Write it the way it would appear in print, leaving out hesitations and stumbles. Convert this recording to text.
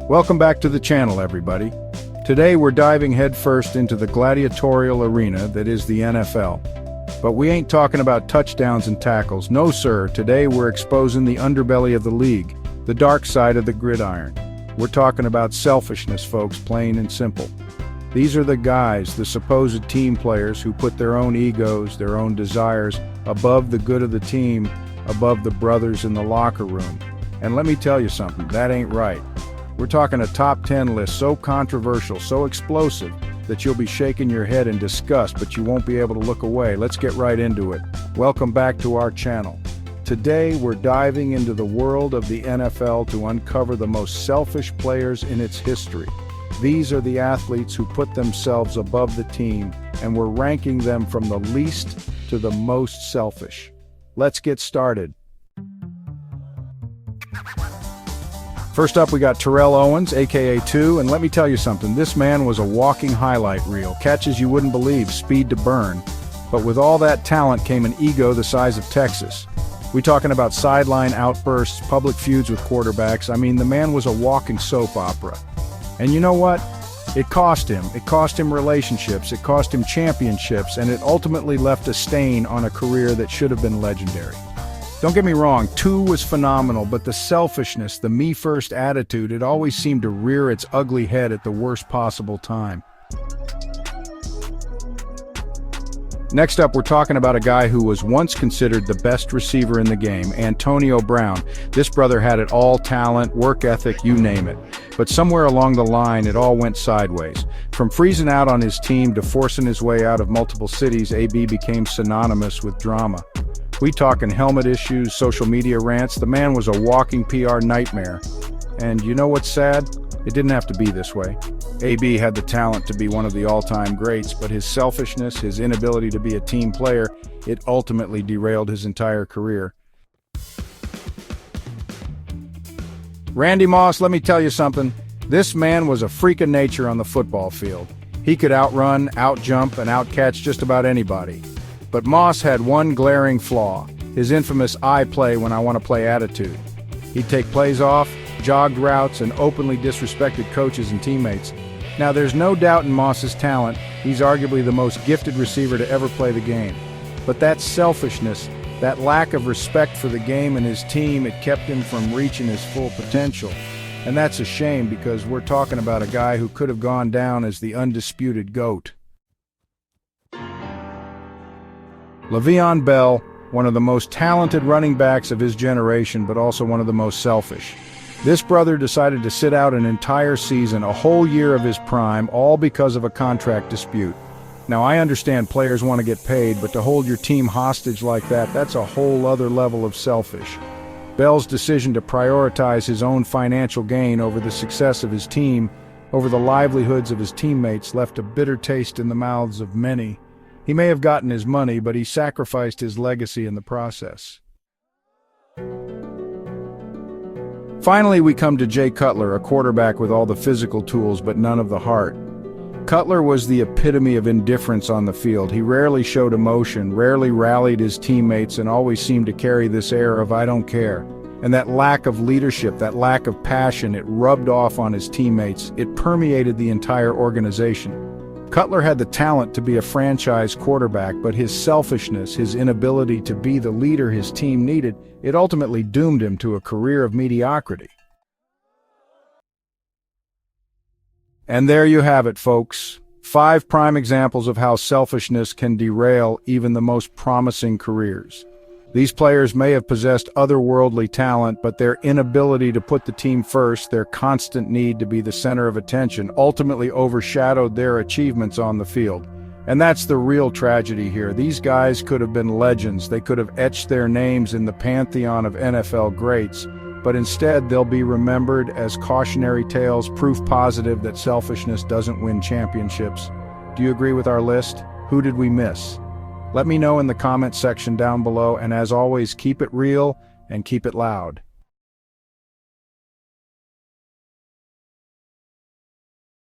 Welcome back to the channel, everybody. Today we're diving headfirst into the gladiatorial arena that is the NFL. But we ain't talking about touchdowns and tackles. No, sir. Today we're exposing the underbelly of the league, the dark side of the gridiron. We're talking about selfishness, folks, plain and simple. These are the guys, the supposed team players who put their own egos, their own desires, above the good of the team, above the brothers in the locker room. And let me tell you something, that ain't right. We're talking a top 10 list so controversial, so explosive, that you'll be shaking your head in disgust, but you won't be able to look away. Let's get right into it. Welcome back to our channel. Today, we're diving into the world of the NFL to uncover the most selfish players in its history. These are the athletes who put themselves above the team, and we're ranking them from the least to the most selfish. Let's get started. First up, we got Terrell Owens, aka 2, and let me tell you something, this man was a walking highlight reel. Catches you wouldn't believe, speed to burn. But with all that talent came an ego the size of Texas. We talking about sideline outbursts, public feuds with quarterbacks. I mean, the man was a walking soap opera. And you know what? It cost him. It cost him relationships, it cost him championships, and it ultimately left a stain on a career that should have been legendary. Don't get me wrong, 2 was phenomenal, but the selfishness, the me-first attitude, it always seemed to rear its ugly head at the worst possible time. Next up, we're talking about a guy who was once considered the best receiver in the game, Antonio Brown. This brother had it all: talent, work ethic, you name it. But somewhere along the line, it all went sideways. From freezing out on his team to forcing his way out of multiple cities, AB became synonymous with drama. We talking helmet issues, social media rants. The man was a walking PR nightmare. And you know what's sad? It didn't have to be this way. AB had the talent to be one of the all-time greats, but his selfishness, his inability to be a team player, it ultimately derailed his entire career. Randy Moss, let me tell you something. This man was a freak of nature on the football field. He could outrun, outjump, and outcatch just about anybody. But Moss had one glaring flaw, his infamous I play when I want to play attitude. He'd take plays off, jogged routes, and openly disrespected coaches and teammates. Now, there's no doubt in Moss's talent. He's arguably the most gifted receiver to ever play the game. But that selfishness, that lack of respect for the game and his team, it kept him from reaching his full potential. And that's a shame, because we're talking about a guy who could have gone down as the undisputed GOAT. Le'Veon Bell, one of the most talented running backs of his generation, but also one of the most selfish. This brother decided to sit out an entire season, a whole year of his prime, all because of a contract dispute. Now, I understand players want to get paid, but to hold your team hostage like that, that's a whole other level of selfish. Bell's decision to prioritize his own financial gain over the success of his team, over the livelihoods of his teammates, left a bitter taste in the mouths of many. He may have gotten his money, but he sacrificed his legacy in the process. Finally, we come to Jay Cutler, a quarterback with all the physical tools but none of the heart. Cutler was the epitome of indifference on the field. He rarely showed emotion, rarely rallied his teammates, and always seemed to carry this air of I don't care. And that lack of leadership, that lack of passion, it rubbed off on his teammates. It permeated the entire organization. Cutler had the talent to be a franchise quarterback, but his selfishness, his inability to be the leader his team needed, it ultimately doomed him to a career of mediocrity. And there you have it, folks. 5 prime examples of how selfishness can derail even the most promising careers. These players may have possessed otherworldly talent, but their inability to put the team first, their constant need to be the center of attention, ultimately overshadowed their achievements on the field. And that's the real tragedy here. These guys could have been legends. They could have etched their names in the pantheon of NFL greats, but instead they'll be remembered as cautionary tales, proof positive that selfishness doesn't win championships. Do you agree with our list? Who did we miss? Let me know in the comment section down below, and as always, keep it real and keep it loud.